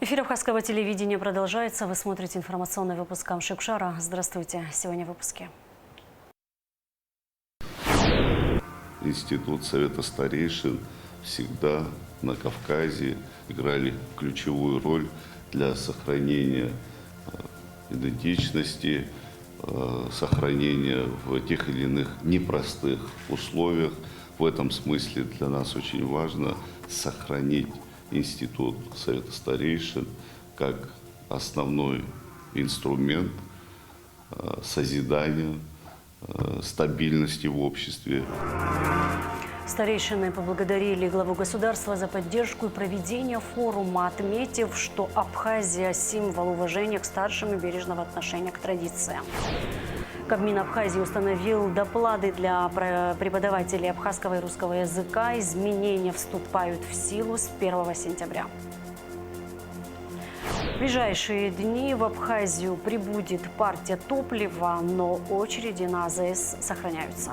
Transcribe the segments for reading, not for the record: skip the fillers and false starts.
Эфир Абхазского телевидения продолжается. Вы смотрите информационный выпуск Камшикшара. Здравствуйте. Сегодня в выпуске. Институт Совета старейшин всегда на Кавказе играли ключевую роль для сохранения идентичности, сохранения в тех или иных непростых условиях. В этом смысле для нас очень важно сохранить Институт Совета старейшин как основной инструмент созидания стабильности в обществе. Старейшины поблагодарили главу государства за поддержку и проведение форума, отметив, что Абхазия – символ уважения к старшим и бережного отношения к традициям. Кабмин Абхазии установил доплаты для преподавателей абхазского и русского языка. Изменения вступают в силу с 1 сентября. В ближайшие дни в Абхазию прибудет партия топлива, но очереди на АЗС сохраняются.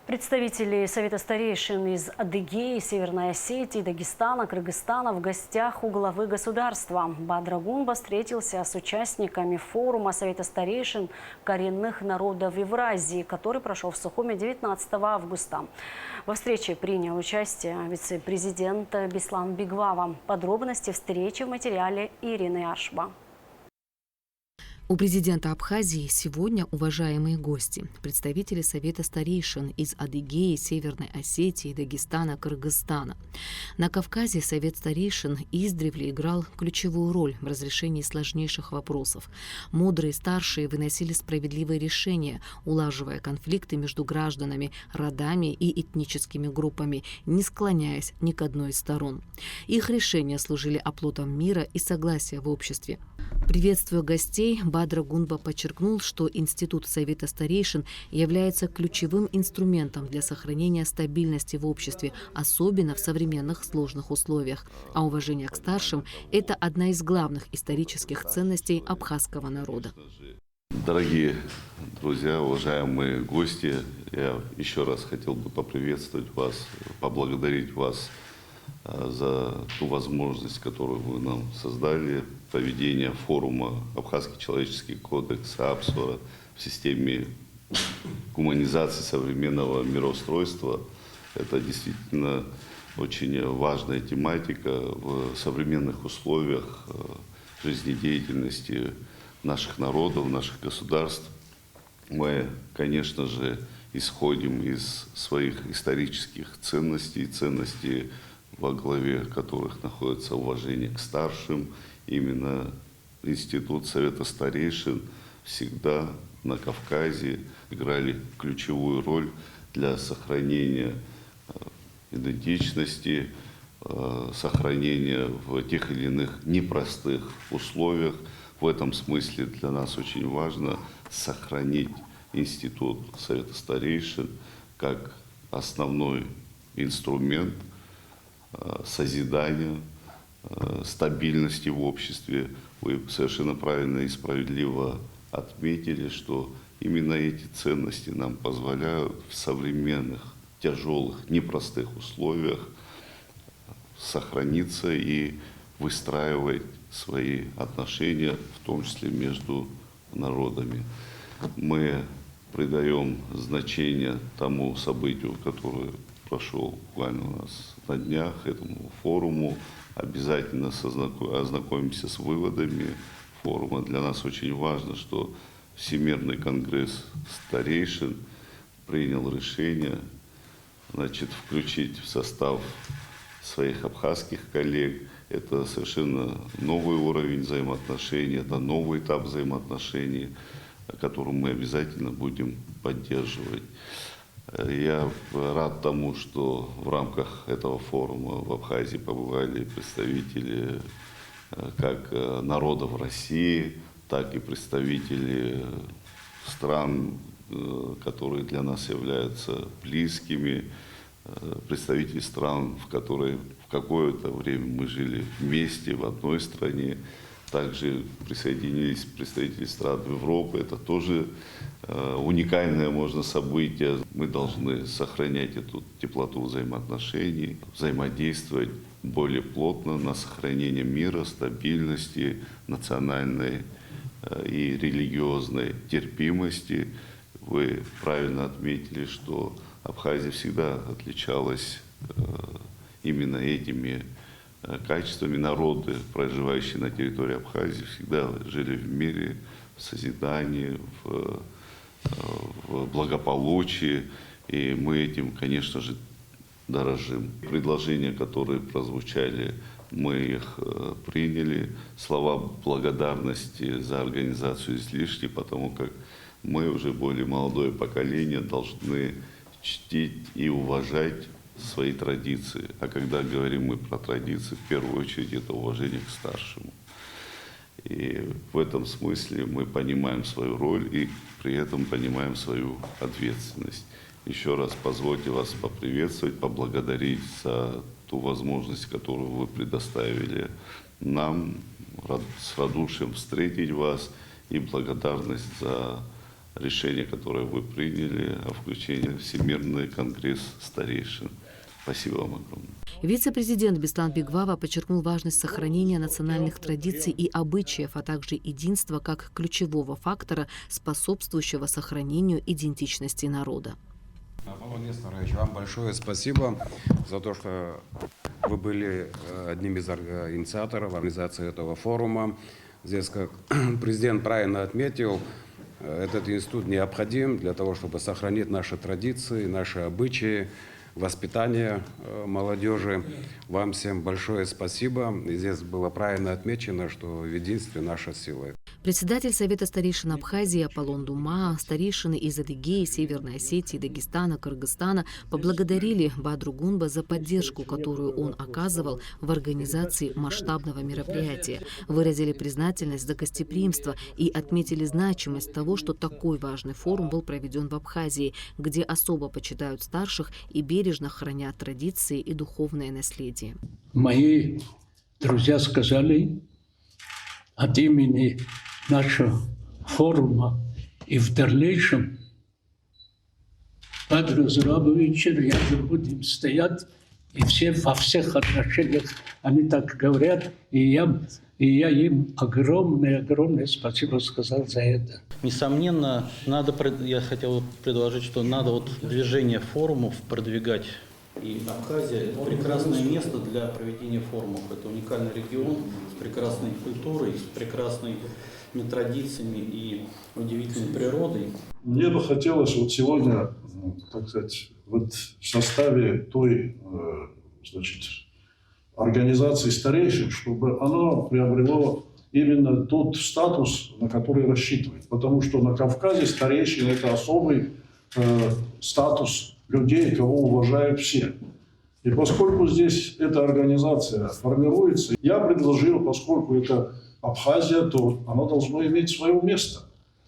Представители Совета старейшин из Адыгеи, Северной Осетии, Дагестана, Кыргызстана в гостях у главы государства. Бадра Гунба встретился с участниками форума Совета старейшин коренных народов Евразии, который прошел в Сухуме 19 августа. Во встрече принял участие вице-президент Беслан Бигвава. Подробности встречи в материале Ирины Ашба. У президента Абхазии сегодня уважаемые гости, представители Совета старейшин из Адыгеи, Северной Осетии, Дагестана, Кыргызстана. На Кавказе Совет старейшин издревле играл ключевую роль в разрешении сложнейших вопросов. Мудрые старшие выносили справедливые решения, улаживая конфликты между гражданами, родами и этническими группами, не склоняясь ни к одной из сторон. Их решения служили оплотом мира и согласия в обществе. Приветствуя гостей, Бадра Гунба подчеркнул, что Институт Совета старейшин является ключевым инструментом для сохранения стабильности в обществе, особенно в современных сложных условиях. А уважение к старшим – это одна из главных исторических ценностей абхазского народа. Дорогие друзья, уважаемые гости, я еще раз хотел бы поприветствовать вас, поблагодарить вас за ту возможность, которую вы нам создали, проведение форума «Абхазский человеческий кодекс АПСОРа» в системе гуманизации современного мироустройства. Это действительно очень важная тематика в современных условиях жизнедеятельности наших народов, наших государств. Мы, конечно же, исходим из своих исторических ценностей, ценностей, во главе которых находится уважение к старшим. Именно Институт Совета старейшин всегда на Кавказе играли ключевую роль для сохранения идентичности, сохранения в тех или иных непростых условиях. В этом смысле для нас очень важно сохранить Институт Совета старейшин как основной инструмент созидания стабильности в обществе. Вы совершенно правильно и справедливо отметили, что именно эти ценности нам позволяют в современных, тяжелых, непростых условиях сохраниться и выстраивать свои отношения, в том числе между народами. Мы придаем значение тому событию, которое прошел буквально у нас на днях, этому форуму. Обязательно ознакомимся с выводами форума. Для нас очень важно, что Всемирный конгресс старейшин принял решение, включить в состав своих абхазских коллег. Это совершенно новый уровень взаимоотношений, это новый этап взаимоотношений, который мы обязательно будем поддерживать. Я рад тому, что в рамках этого форума в Абхазии побывали представители как народов России, так и представители стран, которые для нас являются близкими, представители стран, в которых в какое-то время мы жили вместе в одной стране. Также присоединились представители стран Европы. Это тоже уникальное, можно, событие. Мы должны сохранять эту теплоту взаимоотношений, взаимодействовать более плотно на сохранение мира, стабильности, национальной и религиозной терпимости. Вы правильно отметили, что Абхазия всегда отличалась именно этими качествами. Народы, проживающие на территории Абхазии, всегда жили в мире, в созидании, в благополучии. И мы этим, конечно же, дорожим. Предложения, которые прозвучали, мы их приняли. Слова благодарности за организацию излишни, потому как мы, уже более молодое поколение, должны чтить и уважать свои традиции. А когда говорим мы про традиции, в первую очередь это уважение к старшему. И в этом смысле мы понимаем свою роль и при этом понимаем свою ответственность. Еще раз позвольте вас поприветствовать, поблагодарить за ту возможность, которую вы предоставили нам, с радушием встретить вас, и благодарность за решение, которое вы приняли о включении в Всемирный конгресс старейшин. Спасибо вам огромное. Вице-президент Беслан Бигвава подчеркнул важность сохранения национальных традиций и обычаев, а также единства как ключевого фактора, способствующего сохранению идентичности народа. Аполлон Несторович, вам большое спасибо за то, что вы были одним из инициаторов организации этого форума. Здесь, как президент правильно отметил, этот институт необходим для того, чтобы сохранить наши традиции, наши обычаи, воспитание молодежи. Вам всем большое спасибо. И здесь было правильно отмечено, что в единстве наша сила. Председатель Совета старейшин Абхазии Аполлон Дума, старейшины из Адыгеи, Северной Осетии, Дагестана, Кыргызстана поблагодарили Бадру Гунба за поддержку, которую он оказывал в организации масштабного мероприятия, выразили признательность за гостеприимство и отметили значимость того, что такой важный форум был проведен в Абхазии, где особо почитают старших и бережно хранят традиции и духовное наследие. Мои друзья сказали от имени нашего форума и в дальнейшем Бадру Зурабовичу рядом будем стоять, и все во всех отношениях они так говорят, и я им огромное спасибо сказал за это. Несомненно, я хотел предложить, что надо движение форумов продвигать. И Абхазия – это прекрасное место для проведения форумов. Это уникальный регион с прекрасной культурой, с прекрасными традициями и удивительной природой. Мне бы хотелось сегодня, так сказать, в составе той, организации старейшин, чтобы оно приобрело именно тот статус, на который рассчитывает. Потому что на Кавказе старейшины – это особый статус людей, кого уважают все. И поскольку здесь эта организация формируется, я предложил, поскольку это Абхазия, то оно должно иметь свое место.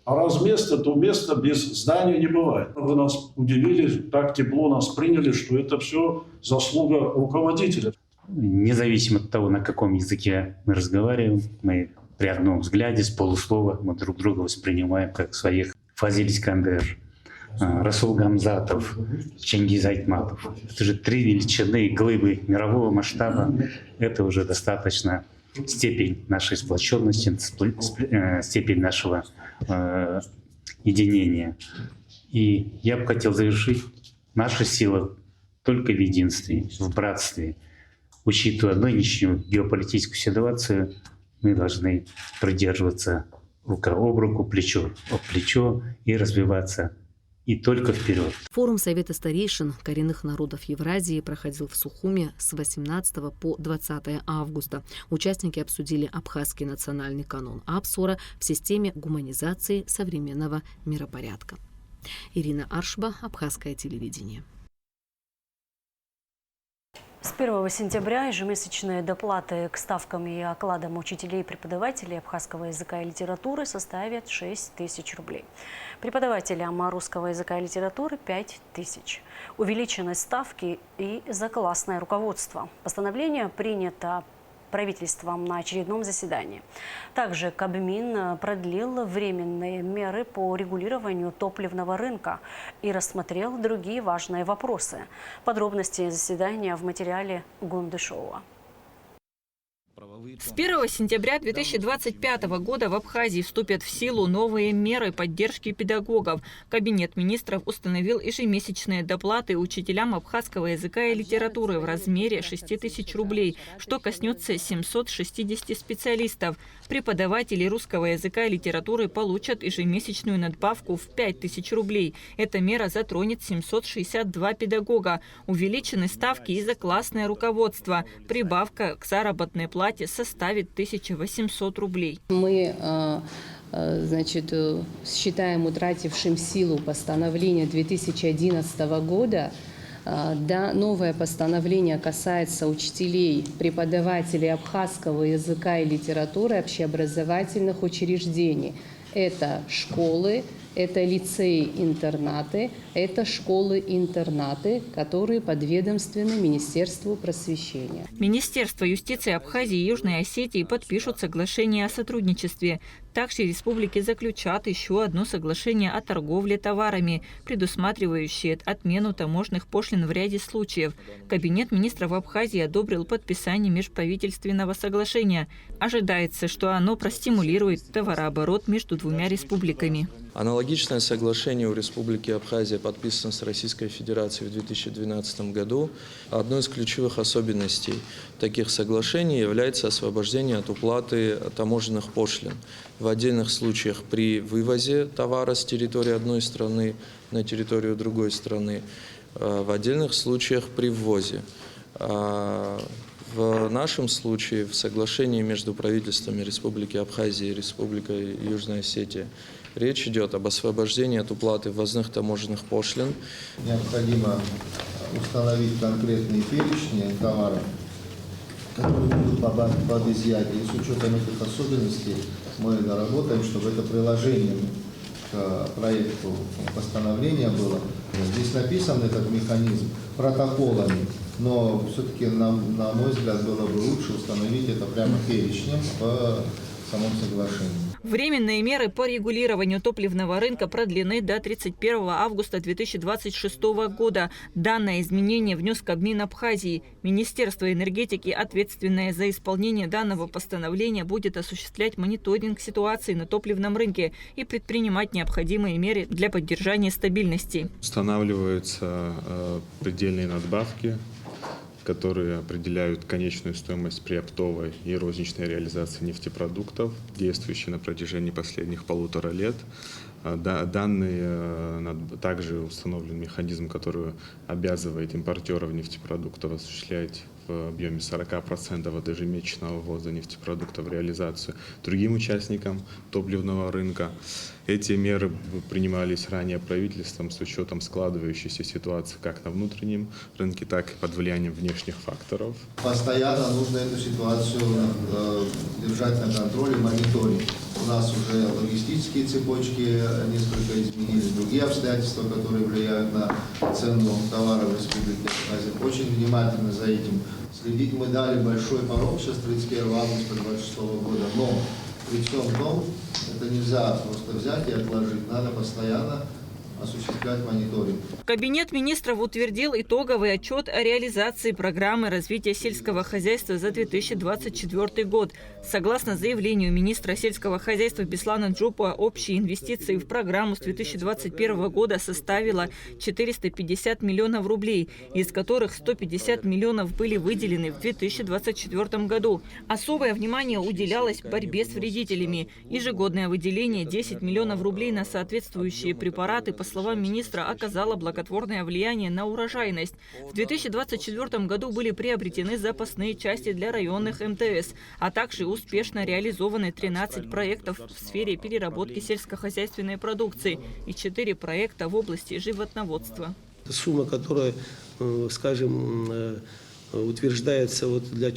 А раз место, то место без здания не бывает. Вы нас удивили, так тепло нас приняли, что это все заслуга руководителя. Независимо от того, на каком языке мы разговариваем, мы при одном взгляде, с полуслова, мы друг друга воспринимаем как своих. Фазиль Искандер, Расул Гамзатов, Чингиз Айтматов. Это же три величины, глыбы мирового масштаба. Это уже достаточно степень нашей сплоченности, степень нашего единения. И я бы хотел завершить: наша сила только в единстве, в братстве. Учитывая нынешнюю геополитическую ситуацию, мы должны придерживаться рука об руку, плечо об плечо и развиваться. И только вперед. Форум Совета старейшин коренных народов Евразии проходил в Сухуме с 18 по 20 августа. Участники обсудили абхазский национальный канон Апсора в системе гуманизации современного миропорядка. Ирина Аршба, Абхазское телевидение. С 1 сентября ежемесячные доплаты к ставкам и окладам учителей и преподавателей абхазского языка и литературы составят 6 тысяч рублей. Преподавателям русского языка и литературы – 5 тысяч. Увеличены ставки и за классное руководство. Постановление принято правительством на очередном заседании. Также Кабмин продлил временные меры по регулированию топливного рынка и рассмотрел другие важные вопросы. Подробности заседания в материале Гундышова. С 1 сентября 2025 года в Абхазии вступят в силу новые меры поддержки педагогов. Кабинет министров установил ежемесячные доплаты учителям абхазского языка и литературы в размере 6 тысяч рублей, что коснется 760 специалистов. Преподаватели русского языка и литературы получат ежемесячную надбавку в 5 тысяч рублей. Эта мера затронет 762 педагога. Увеличены ставки и за классное руководство. Прибавка к заработной плате составит 1800 рублей. Мы считаем утратившим силу постановление 2011 года. Новое постановление касается учителей, преподавателей абхазского языка и литературы общеобразовательных учреждений. Это школы, это лицеи-интернаты, это школы-интернаты, которые подведомственны Министерству просвещения. Министерство юстиции Абхазии и Южной Осетии подпишут соглашение о сотрудничестве. Также республики заключат еще одно соглашение о торговле товарами, предусматривающее отмену таможенных пошлин в ряде случаев. Кабинет министров Абхазии одобрил подписание межправительственного соглашения. Ожидается, что оно простимулирует товарооборот между двумя республиками. Аналогичное соглашение у Республики Абхазия подписано с Российской Федерацией в 2012 году. Одной из ключевых особенностей таких соглашений является освобождение от уплаты таможенных пошлин. В отдельных случаях при вывозе товара с территории одной страны на территорию другой страны, в отдельных случаях при ввозе. В нашем случае в соглашении между правительствами Республики Абхазия и Республикой Южная Осетия речь идет об освобождении от уплаты ввозных таможенных пошлин. Необходимо установить конкретные перечни товаров, которые будут под изъятие. И с учетом этих особенностей мы доработаем, чтобы это приложение к проекту постановления было. Здесь написан этот механизм протоколами, но все-таки, на мой взгляд, было бы лучше установить это прямо перечнем в самом соглашении. Временные меры по регулированию топливного рынка продлены до 31 августа 2026 года. Данное изменение внес Кабмин Абхазии. Министерство энергетики, ответственное за исполнение данного постановления, будет осуществлять мониторинг ситуации на топливном рынке и предпринимать необходимые меры для поддержания стабильности. Устанавливаются предельные надбавки, которые определяют конечную стоимость при оптовой и розничной реализации нефтепродуктов, действующие на протяжении последних 1,5 лет. Также установлен механизм, который обязывает импортеров нефтепродуктов осуществлять в объеме 40% от ежемесячного ввоза нефтепродуктов в реализацию другим участникам топливного рынка. Эти меры принимались ранее правительством с учетом складывающейся ситуации как на внутреннем рынке, так и под влиянием внешних факторов. Постоянно нужно эту ситуацию держать на контроле, мониторить. У нас уже логистические цепочки несколько изменились, другие обстоятельства, которые влияют на цену товара в Республике Абхазия. Очень внимательно за этим следить. Мы дали большой порог сейчас 31 августа 2026 года, но при всем том это нельзя просто взять и отложить. Надо постоянно осуществлять мониторинг. Кабинет министров утвердил итоговый отчет о реализации программы развития сельского хозяйства за 2024 год. Согласно заявлению министра сельского хозяйства Беслана Джупуа, общие инвестиции в программу с 2021 года составило 450 миллионов рублей, из которых 150 миллионов были выделены в 2024 году. Особое внимание уделялось борьбе с вредителями. Ежегодное выделение 10 миллионов рублей на соответствующие препараты, по словам министра, оказало благотворное влияние на урожайность. В 2024 году были приобретены запасные части для районных МТС, а также успешно реализованы 13 проектов в сфере переработки сельскохозяйственной продукции и 4 проекта в области животноводства. Сумма, которая, скажем, утверждается для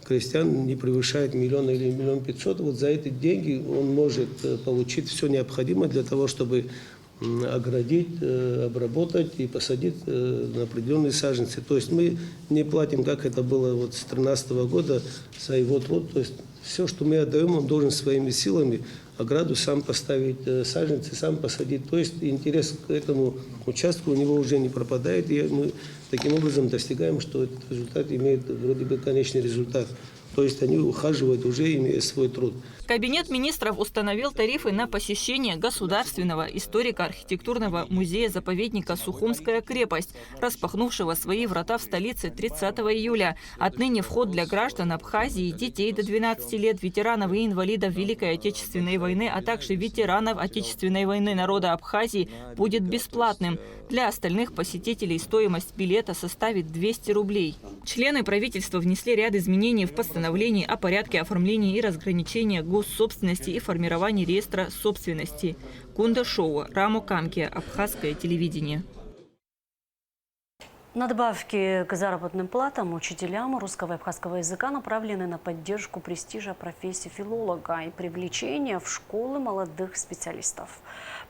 крестьян, не превышает 1 миллион или 1 500 000. Вот за эти деньги он может получить все необходимое для того, чтобы оградить, обработать и посадить на определенные саженцы. То есть мы не платим, как это было вот с 2013 года, за его труд. То есть все, что мы отдаем, он должен своими силами ограду сам поставить, саженцы сам посадить. То есть интерес к этому участку у него уже не пропадает. И мы таким образом достигаем, что этот результат имеет вроде бы конечный результат. То есть они ухаживают, уже имея свой труд. Кабинет министров установил тарифы на посещение Государственного историко-архитектурного музея-заповедника «Сухумская крепость», распахнувшего свои врата в столице 30 июля. Отныне вход для граждан Абхазии, детей до 12 лет, ветеранов и инвалидов Великой Отечественной войны, а также ветеранов Отечественной войны народа Абхазии будет бесплатным. Для остальных посетителей стоимость билета составит 200 рублей. Члены правительства внесли ряд изменений в постановлении о порядке оформления и разграничения госсобственности и формировании реестра собственности. Кунда Шоу, Рамо Камке, Абхазское телевидение. Надбавки к заработным платам учителям русского и абхазского языка направлены на поддержку престижа профессии филолога и привлечение в школы молодых специалистов.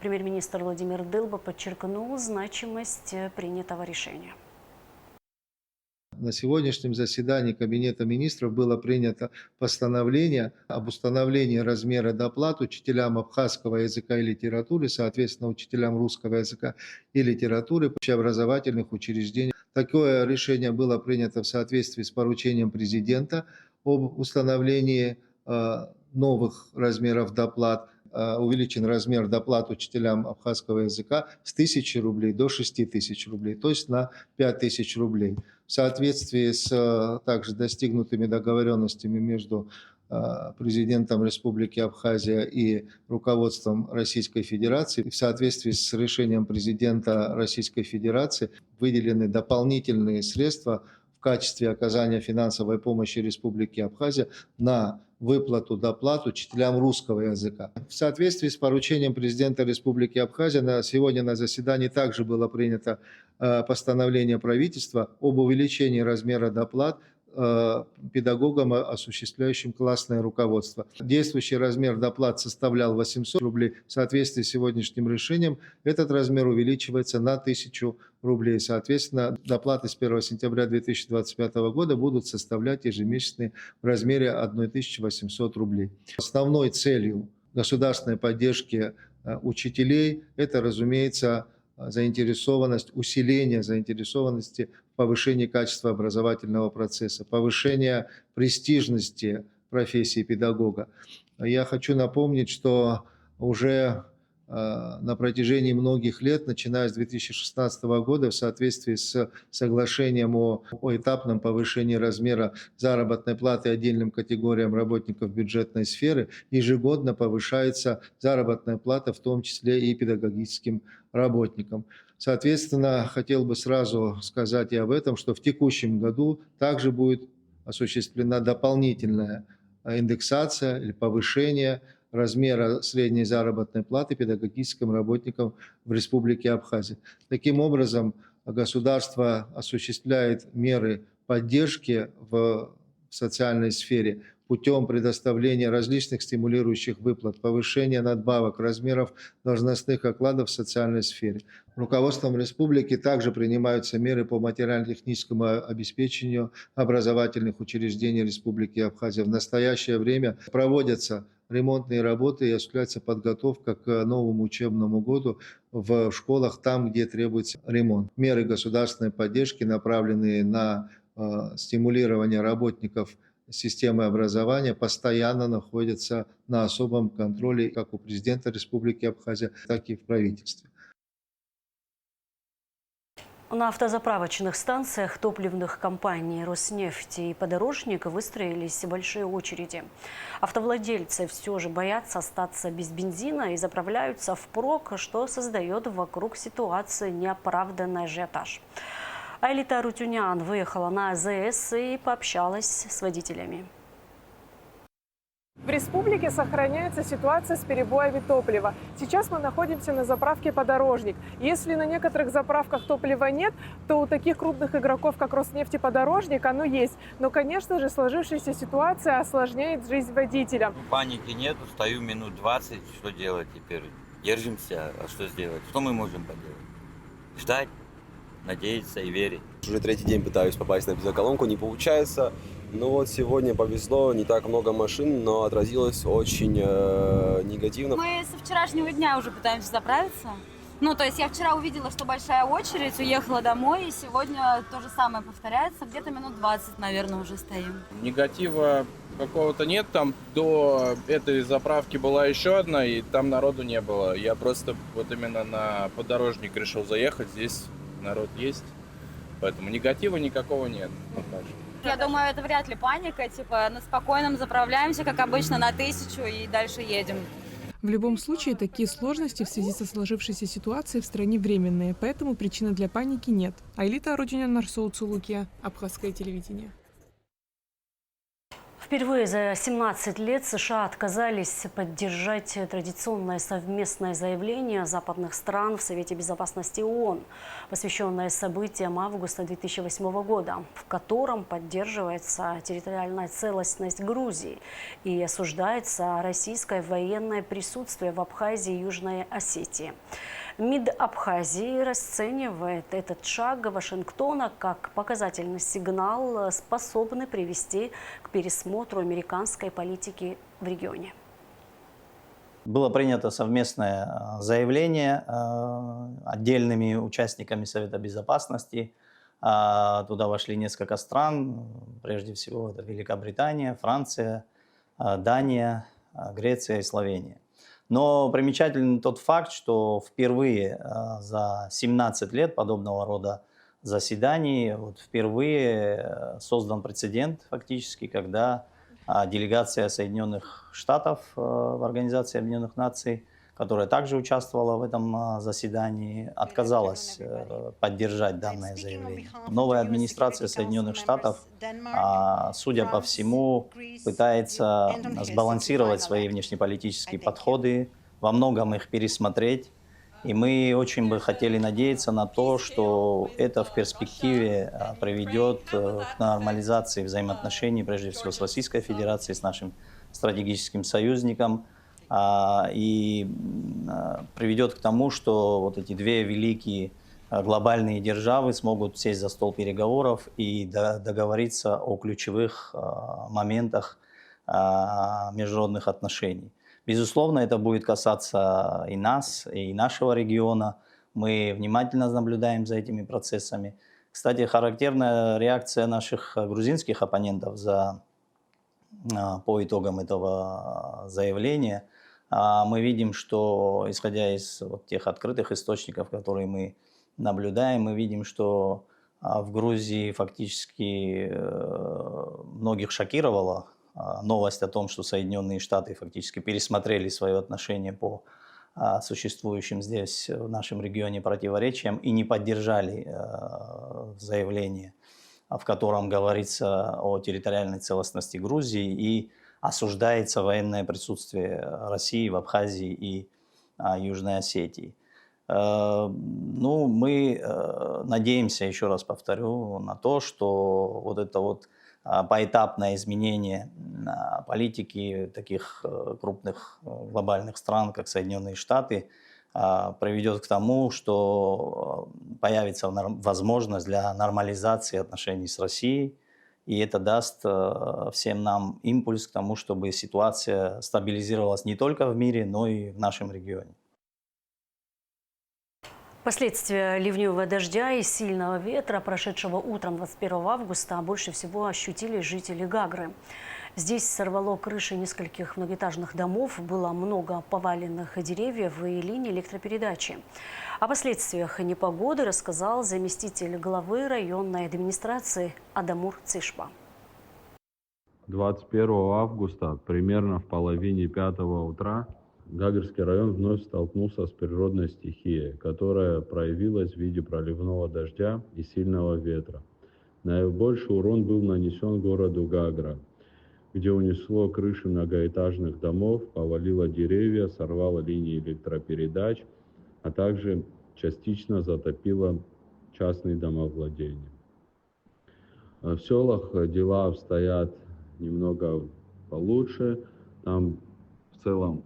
Премьер-министр Владимир Дылба подчеркнул значимость принятого решения. На сегодняшнем заседании Кабинета министров было принято постановление об установлении размера доплат учителям абхазского языка и литературы, соответственно, учителям русского языка и литературы в общеобразовательных учреждениях. Такое решение было принято в соответствии с поручением президента об установлении новых размеров доплат. Увеличен размер доплат учителям абхазского языка с 1000 рублей до 6000 рублей, то есть на 5000 рублей. В соответствии с также достигнутыми договоренностями между президентом Республики Абхазия и руководством Российской Федерации, в соответствии с решением президента Российской Федерации выделены дополнительные средства в качестве оказания финансовой помощи Республике Абхазия на выплату доплат учителям русского языка. В соответствии с поручением президента Республики Абхазия сегодня на заседании также было принято постановление правительства об увеличении размера доплат педагогам, осуществляющим классное руководство. Действующий размер доплат составлял 800 рублей. В соответствии с сегодняшним решением этот размер увеличивается на 1000 рублей. Соответственно, доплаты с 1 сентября 2025 года будут составлять ежемесячные в размере 1800 рублей. Основной целью государственной поддержки учителей это, разумеется, усиление заинтересованности в повышении качества образовательного процесса, повышение престижности профессии педагога. Я хочу напомнить, что уже на протяжении многих лет, начиная с 2016 года, в соответствии с соглашением о этапном повышении размера заработной платы отдельным категориям работников бюджетной сферы, ежегодно повышается заработная плата, в том числе и педагогическим работникам. Соответственно, хотел бы сразу сказать и об этом, что в текущем году также будет осуществлена дополнительная индексация или повышение размера средней заработной платы педагогическим работникам в Республике Абхазия. Таким образом, государство осуществляет меры поддержки в социальной сфере путем предоставления различных стимулирующих выплат, повышения надбавок, размеров должностных окладов в социальной сфере. Руководством республики также принимаются меры по материально-техническому обеспечению образовательных учреждений Республики Абхазия. В настоящее время проводятся ремонтные работы и осуществляется подготовка к новому учебному году в школах там, где требуется ремонт. Меры государственной поддержки, направленные на стимулирование работников системы образования, постоянно находятся на особом контроле как у президента Республики Абхазия, так и в правительстве. На автозаправочных станциях топливных компаний «Роснефть» и «Подорожник» выстроились большие очереди. Автовладельцы все же боятся остаться без бензина и заправляются впрок, что создает вокруг ситуации неоправданный ажиотаж. Аэлита Рутюнян выехала на АЗС и пообщалась с водителями. В республике сохраняется ситуация с перебоями топлива. Сейчас мы находимся на заправке «Подорожник». Если на некоторых заправках топлива нет, то у таких крупных игроков, как «Роснефть» и «Подорожник», оно есть. Но, конечно же, сложившаяся ситуация осложняет жизнь водителям. Паники нет, стою минут 20, что делать теперь? Держимся, а что сделать? Что мы можем поделать? Ждать, надеяться и верить. Уже третий день пытаюсь попасть на бензоколонку, не получается. Но вот сегодня повезло, не так много машин, но отразилось очень негативно. Мы со вчерашнего дня уже пытаемся заправиться. Ну, то есть я вчера увидела, что большая очередь, уехала домой, и сегодня то же самое повторяется. Где-то минут 20, наверное, уже стоим. Негатива какого-то нет. Там до этой заправки была еще одна, и там народу не было. Я просто вот именно на подорожник решил заехать. Здесь народ есть, поэтому негатива никакого нет. Я думаю, это вряд ли паника. Типа на спокойном заправляемся, как обычно, на 1000 и дальше едем. В любом случае, такие сложности в связи со сложившейся ситуацией в стране временные, поэтому причины для паники нет. Айлита Арутюнян, Нарсоу Цулукия, Абхазское телевидение. Впервые за 17 лет США отказались поддержать традиционное совместное заявление западных стран в Совете Безопасности ООН, посвященное событиям августа 2008 года, в котором поддерживается территориальная целостность Грузии и осуждается российское военное присутствие в Абхазии и Южной Осетии. МИД Абхазии расценивает этот шаг Вашингтона как показательный сигнал, способный привести к пересмотру американской политики в регионе. Было принято совместное заявление отдельными участниками Совета Безопасности. Туда вошли несколько стран, прежде всего это Великобритания, Франция, Дания, Греция и Словения. Но примечателен тот факт, что впервые за 17 лет подобного рода заседаний, впервые создан прецедент фактически, когда делегация Соединенных Штатов в Организации Объединенных Наций, которая также участвовала в этом заседании, отказалась поддержать данное заявление. Новая администрация Соединенных Штатов, судя по всему, пытается сбалансировать свои внешнеполитические подходы, во многом их пересмотреть. И мы очень бы хотели надеяться на то, что это в перспективе приведет к нормализации взаимоотношений, прежде всего с Российской Федерацией, с нашим стратегическим союзником, и приведет к тому, что вот эти две великие глобальные державы смогут сесть за стол переговоров и договориться о ключевых моментах международных отношений. Безусловно, это будет касаться и нас, и нашего региона. Мы внимательно наблюдаем за этими процессами. Кстати, характерная реакция наших грузинских оппонентов по итогам этого заявления. Мы видим, что, исходя из тех открытых источников, которые мы наблюдаем, мы видим, что в Грузии фактически многих шокировала новость о том, что Соединенные Штаты фактически пересмотрели свое отношение по существующим здесь, в нашем регионе, противоречиям и не поддержали заявление, в котором говорится о территориальной целостности Грузии и осуждается военное присутствие России в Абхазии и Южной Осетии. Мы надеемся, еще раз повторю, на то, что вот это поэтапное изменение политики таких крупных глобальных стран, как Соединенные Штаты, приведет к тому, что появится возможность для нормализации отношений с Россией, и это даст всем нам импульс к тому, чтобы ситуация стабилизировалась не только в мире, но и в нашем регионе. Последствия ливневого дождя и сильного ветра, прошедшего утром 21 августа, больше всего ощутили жители Гагры. Здесь сорвало крыши нескольких многоэтажных домов, было много поваленных деревьев и линий электропередачи. О последствиях непогоды рассказал заместитель главы районной администрации Адамур Цишпа. 21 августа, примерно в половине 5 утра, Гагрский район вновь столкнулся с природной стихией, которая проявилась в виде проливного дождя и сильного ветра. Наибольший урон был нанесен городу Гагра, где унесло крыши многоэтажных домов, повалило деревья, сорвало линии электропередач, а также частично затопило частные домовладения. В селах дела обстоят немного получше. Там в целом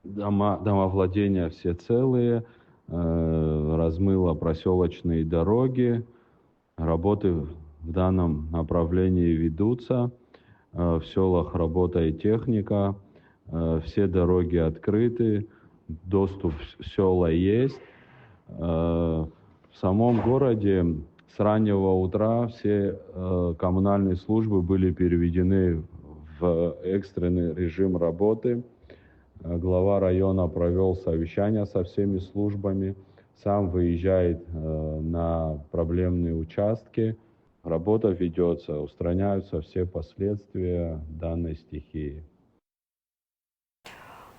домовладения все целые, размыло проселочные дороги. Работы в данном направлении ведутся. В селах работает техника, все дороги открыты, доступ в села есть. В самом городе с раннего утра все коммунальные службы были переведены в экстренный режим работы. Глава района провел совещание со всеми службами, сам выезжает на проблемные участки. Работа ведется, устраняются все последствия данной стихии.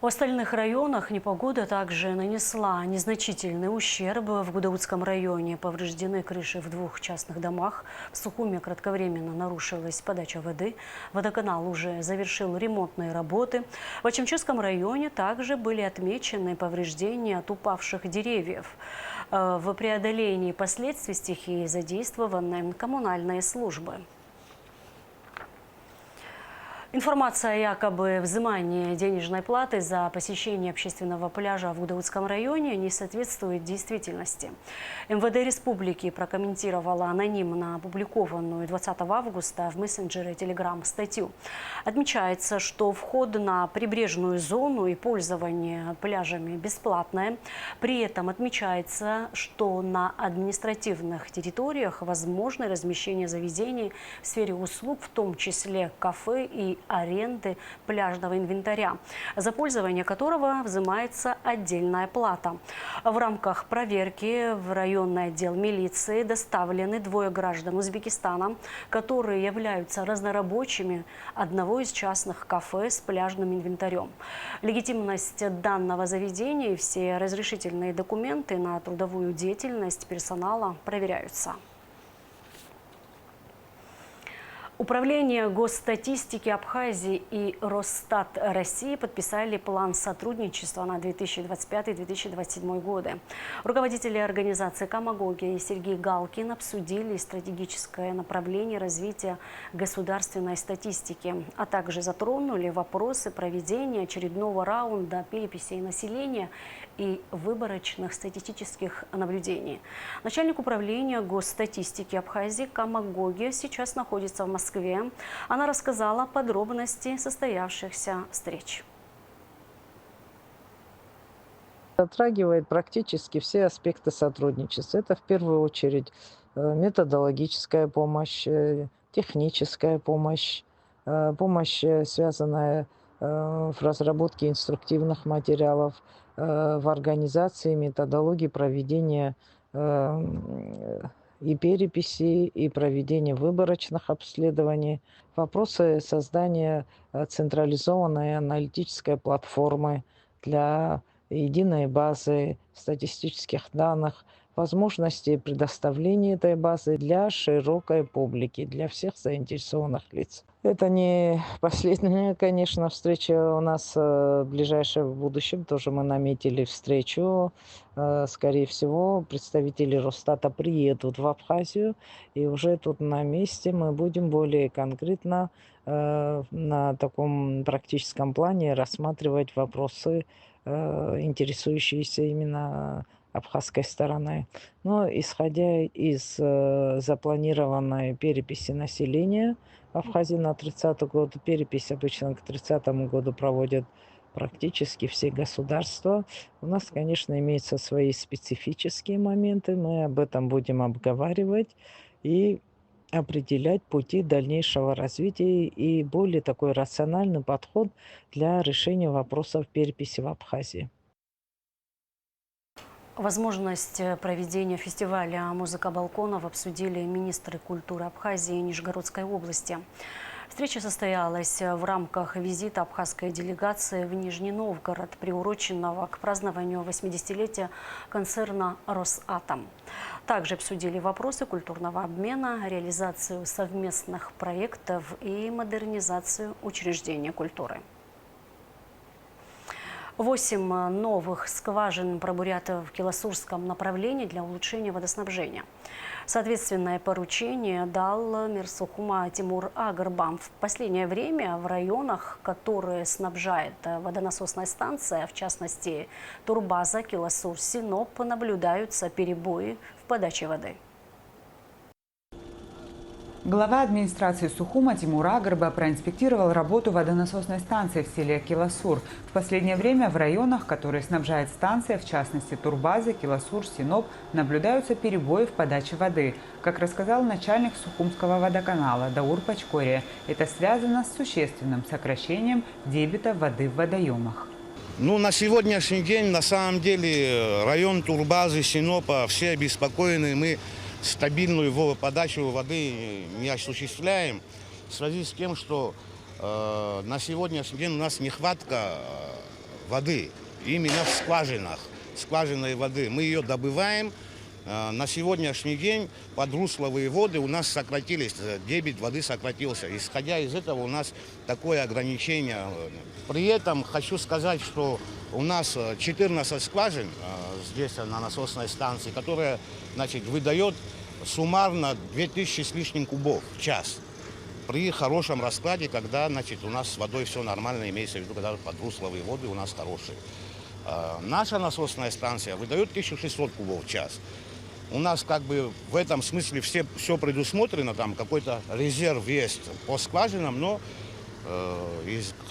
В остальных районах непогода также нанесла незначительный ущерб. В Гудаутском районе повреждены крыши в 2 частных домах. В Сухуме кратковременно нарушилась подача воды. Водоканал уже завершил ремонтные работы. В Ачимчирском районе также были отмечены повреждения от упавших деревьев. В преодолении последствий стихии задействованы коммунальные службы. Информация о якобы взимании денежной платы за посещение общественного пляжа в Гудаутском районе не соответствует действительности. МВД республики прокомментировала анонимно опубликованную 20 августа в мессенджере Telegram статью. Отмечается, что вход на прибрежную зону и пользование пляжами бесплатное. При этом отмечается, что на административных территориях возможно размещение заведений в сфере услуг, в том числе кафе и аренды пляжного инвентаря, за пользование которого взимается отдельная плата. В рамках проверки в районный отдел милиции доставлены 2 граждан Узбекистана, которые являются разнорабочими одного из частных кафе с пляжным инвентарем. Легитимность данного заведения и все разрешительные документы на трудовую деятельность персонала проверяются. Управление госстатистики Абхазии и Росстат России подписали план сотрудничества на 2025-2027 годы. Руководители организации «Камагоги» и Сергей Галкин обсудили стратегическое направление развития государственной статистики, а также затронули вопросы проведения очередного раунда переписей населения и выборочных статистических наблюдений. Начальник управления госстатистики Абхазии Камагоги сейчас находится в Москве. Она рассказала подробности состоявшихся встреч. Затрагивает практически все аспекты сотрудничества. Это в первую очередь методологическая помощь, техническая помощь, помощь, связанная в разработке инструктивных материалов, в организации методологии проведения и переписи, и проведения выборочных обследований, вопросы создания централизованной аналитической платформы для единой базы статистических данных, возможности предоставления этой базы для широкой публики, для всех заинтересованных лиц. Это не последняя, конечно, встреча у нас в ближайшем будущем. Тоже мы наметили встречу. Скорее всего, представители Росстата приедут в Абхазию, и уже тут на месте мы будем более конкретно на таком практическом плане рассматривать вопросы, интересующиеся именно абхазской стороны. Но исходя из запланированной переписи населения в Абхазии на 30-й год, перепись обычно к 30-му году проводят практически все государства. У нас, конечно, имеются свои специфические моменты, мы об этом будем обговаривать и определять пути дальнейшего развития и более такой рациональный подход для решения вопросов переписи в Абхазии. Возможность проведения фестиваля «Музыка балконов» обсудили министры культуры Абхазии и Нижегородской области. Встреча состоялась в рамках визита абхазской делегации в Нижний Новгород, приуроченного к празднованию 80-летия концерна «Росатом». Также обсудили вопросы культурного обмена, реализацию совместных проектов и модернизацию учреждений культуры. 8 новых скважин пробурят в Киласурском направлении для улучшения водоснабжения. Соответственное поручение дал Мирсухума Тимур Агарбам. В последнее время в районах, которые снабжает водонасосная станция, в частности турбаза Киласур-Синоп, наблюдаются перебои в подаче воды. Глава администрации Сухума Тимур Агарба проинспектировал работу водонасосной станции в селе Киласур. В последнее время в районах, которые снабжает станция, в частности турбазы Киласур-Синоп, наблюдаются перебои в подаче воды. Как рассказал начальник Сухумского водоканала Даур Пачкория, это связано с существенным сокращением дебита воды в водоемах. На сегодняшний день, на самом деле, район турбазы Синопа все обеспокоены. Мы стабильную подачу воды не осуществляем в связи с тем, что на сегодняшний день у нас нехватка воды именно в скважинах, скважинной воды. Мы ее добываем. На сегодняшний день подрусловые воды у нас сократились, дебит воды сократился. Исходя из этого у нас такое ограничение. При этом хочу сказать, что у нас 14 скважин здесь на насосной станции, которая, выдает суммарно 2000 с лишним кубов в час. При хорошем раскладе, когда, у нас с водой все нормально, имеется в виду, когда подрусловые воды у нас хорошие. Наша насосная станция выдает 1600 кубов в час. У нас в этом смысле все предусмотрено, там какой-то резерв есть по скважинам, но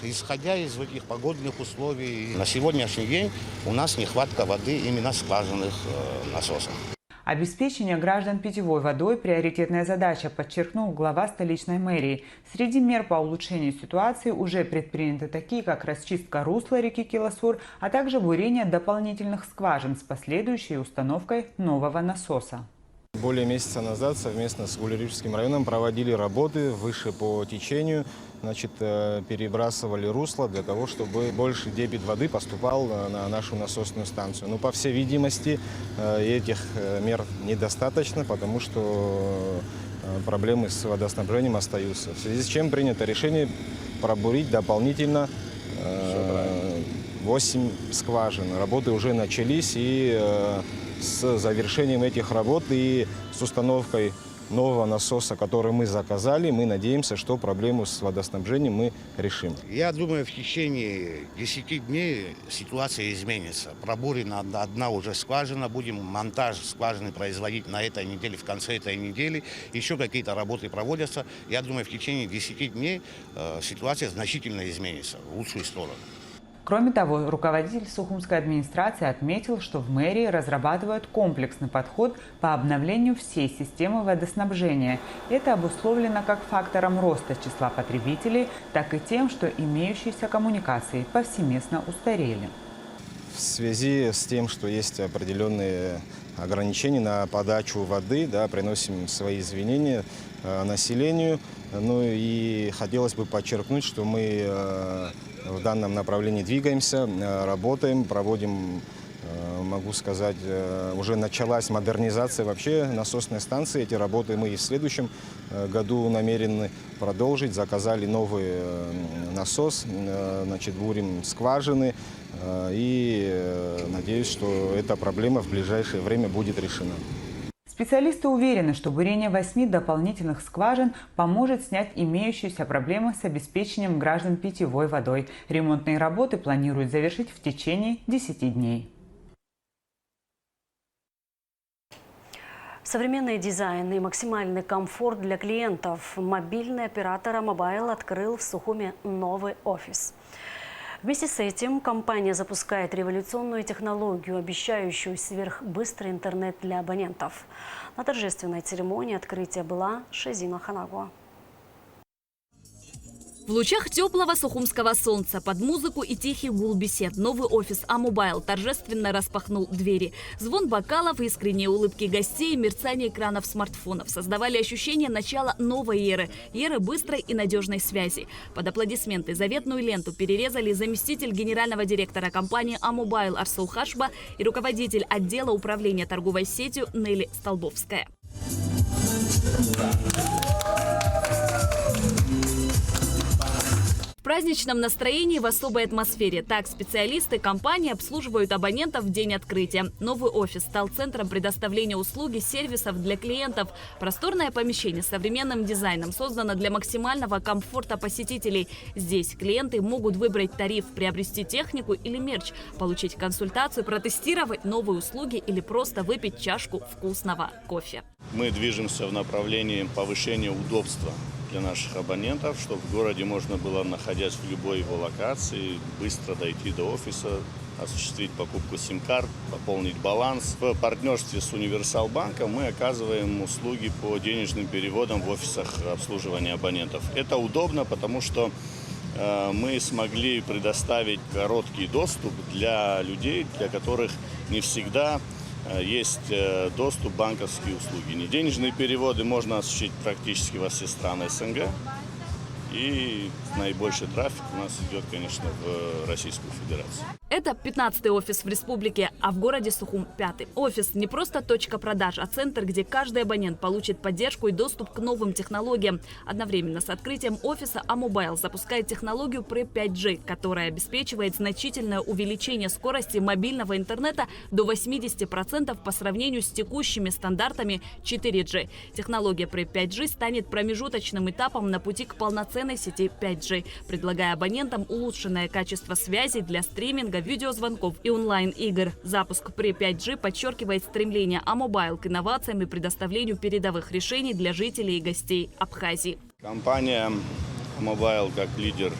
исходя из этих погодных условий, на сегодняшний день у нас нехватка воды именно в скважинных насосах. Обеспечение граждан питьевой водой – приоритетная задача, подчеркнул глава столичной мэрии. Среди мер по улучшению ситуации уже предприняты такие, как расчистка русла реки Киласур, а также бурение дополнительных скважин с последующей установкой нового насоса. Более месяца назад совместно с Гулеришским районом проводили работы выше по течению, перебрасывали русло для того, чтобы больше дебит воды поступал на нашу насосную станцию. Но, по всей видимости, этих мер недостаточно, потому что проблемы с водоснабжением остаются. В связи с чем принято решение пробурить дополнительно 8 скважин. Работы уже начались, и с завершением этих работ и с установкой нового насоса, который мы заказали, мы надеемся, что проблему с водоснабжением мы решим. Я думаю, в течение 10 дней ситуация изменится. Пробурена одна уже скважина, будем монтаж скважины производить на этой неделе, в конце этой недели. Еще какие-то работы проводятся. Я думаю, в течение 10 дней ситуация значительно изменится в лучшую сторону. Кроме того, руководитель Сухумской администрации отметил, что в мэрии разрабатывают комплексный подход по обновлению всей системы водоснабжения. Это обусловлено как фактором роста числа потребителей, так и тем, что имеющиеся коммуникации повсеместно устарели. В связи с тем, что есть определенные ограничения на подачу воды, приносим свои извинения населению. И хотелось бы подчеркнуть, что мы в данном направлении двигаемся, работаем, проводим, могу сказать, уже началась модернизация вообще насосной станции. Эти работы мы и в следующем году намерены продолжить. Заказали новый насос, бурим скважины. И надеюсь, что эта проблема в ближайшее время будет решена. Специалисты уверены, что бурение 8 дополнительных скважин поможет снять имеющиеся проблемы с обеспечением граждан питьевой водой. Ремонтные работы планируют завершить в течение 10 дней. Современный дизайн и максимальный комфорт для клиентов. Мобильный оператор Амобайл открыл в Сухуме новый офис. Вместе с этим компания запускает революционную технологию, обещающую сверхбыстрый интернет для абонентов. На торжественной церемонии открытия была Шазина Ханагуа. В лучах теплого сухумского солнца, под музыку и тихий гул бесед, новый офис Амобайл торжественно распахнул двери. Звон бокалов, искренние улыбки гостей и мерцание экранов смартфонов создавали ощущение начала новой эры быстрой и надежной связи. Под аплодисменты заветную ленту перерезали заместитель генерального директора компании Амобайл Арсул Хашба и руководитель отдела управления торговой сетью Нелли Столбовская. В праздничном настроении, в особой атмосфере. Так специалисты компании обслуживают абонентов в день открытия. Новый офис стал центром предоставления услуги сервисов для клиентов. Просторное помещение с современным дизайном создано для максимального комфорта посетителей. Здесь клиенты могут выбрать тариф, приобрести технику или мерч, получить консультацию, протестировать новые услуги или просто выпить чашку вкусного кофе. Мы движемся в направлении повышения удобства для наших абонентов, чтобы в городе можно было, находясь в любой его локации, быстро дойти до офиса, осуществить покупку сим-карт, пополнить баланс. В партнерстве с Универсалбанком мы оказываем услуги по денежным переводам в офисах обслуживания абонентов. Это удобно, потому что мы смогли предоставить короткий доступ для людей, для которых не всегда есть доступ к банковским услугам. Денежные переводы можно осуществить практически во все страны СНГ. И наибольший трафик у нас идет, конечно, в Российскую Федерацию. Это 15-й офис в республике, а в городе Сухум 5-й. Офис не просто точка продаж, а центр, где каждый абонент получит поддержку и доступ к новым технологиям. Одновременно с открытием офиса Амобайл запускает технологию PRE 5G, которая обеспечивает значительное увеличение скорости мобильного интернета до 80% по сравнению с текущими стандартами 4G. Технология PRE 5G станет промежуточным этапом на пути к полноценной сети 5G, предлагая абонентам улучшенное качество связи для стриминга, видеозвонков и онлайн-игр. Запуск PRE 5G подчеркивает стремление Амобайл к инновациям и предоставлению передовых решений для жителей и гостей Абхазии. Компания Амобайл, как лидер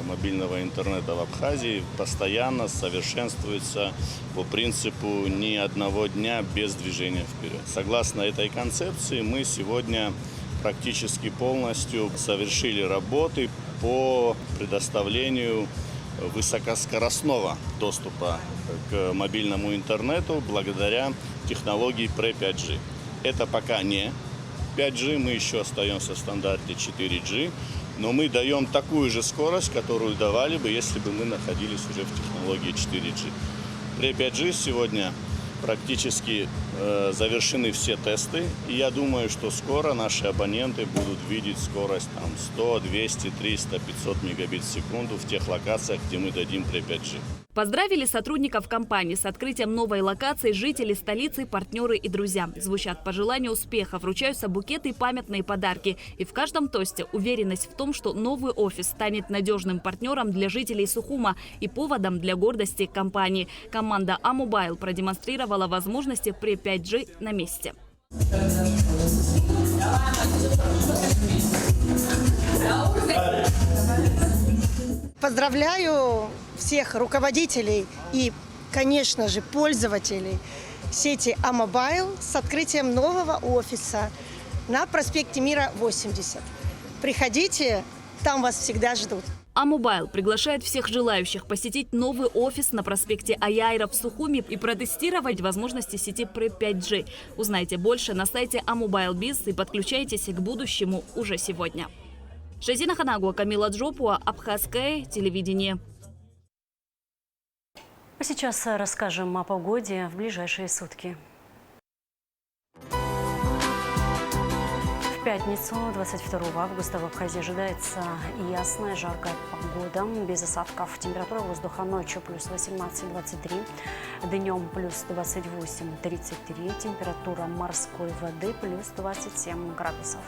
мобильного интернета в Абхазии, постоянно совершенствуется по принципу ни одного дня без движения вперед. Согласно этой концепции, мы сегодня практически полностью совершили работы по предоставлению высокоскоростного доступа к мобильному интернету благодаря технологии PRE 5G. Это пока не 5G, мы еще остаемся в стандарте 4G, но мы даем такую же скорость, которую давали бы, если бы мы находились уже в технологии 4G. PRE 5G сегодня практически завершены все тесты, и я думаю, что скоро наши абоненты будут видеть скорость 100, 200, 300, 500 мегабит в секунду в тех локациях, где мы дадим PRE 5G. Поздравили сотрудников компании с открытием новой локации жители столицы, партнеры и друзья. Звучат пожелания успеха, вручаются букеты и памятные подарки. И в каждом тосте уверенность в том, что новый офис станет надежным партнером для жителей Сухума и поводом для гордости компании. Команда Амобайл продемонстрировала возможности PRE 5G на месте. Поздравляю всех руководителей и, конечно же, пользователей сети Амобайл с открытием нового офиса на проспекте Мира, 80. Приходите, там вас всегда ждут. Амобайл приглашает всех желающих посетить новый офис на проспекте Аяйра в Сухуми и протестировать возможности сети PRE 5G. Узнайте больше на сайте Амобайл Biz и подключайтесь к будущему уже сегодня. Шазина Ханагуа, Камила Джопуа, Абхазское телевидение. А сейчас расскажем о погоде в ближайшие сутки. В пятницу, 22 августа, в Абхазии ожидается ясная, жаркая погода, без осадков. Температура воздуха ночью плюс 18-23, днем плюс 28-33, температура морской воды плюс 27 градусов.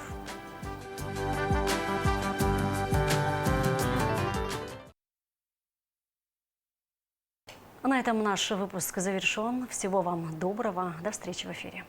На этом наш выпуск завершен. Всего вам доброго. До встречи в эфире.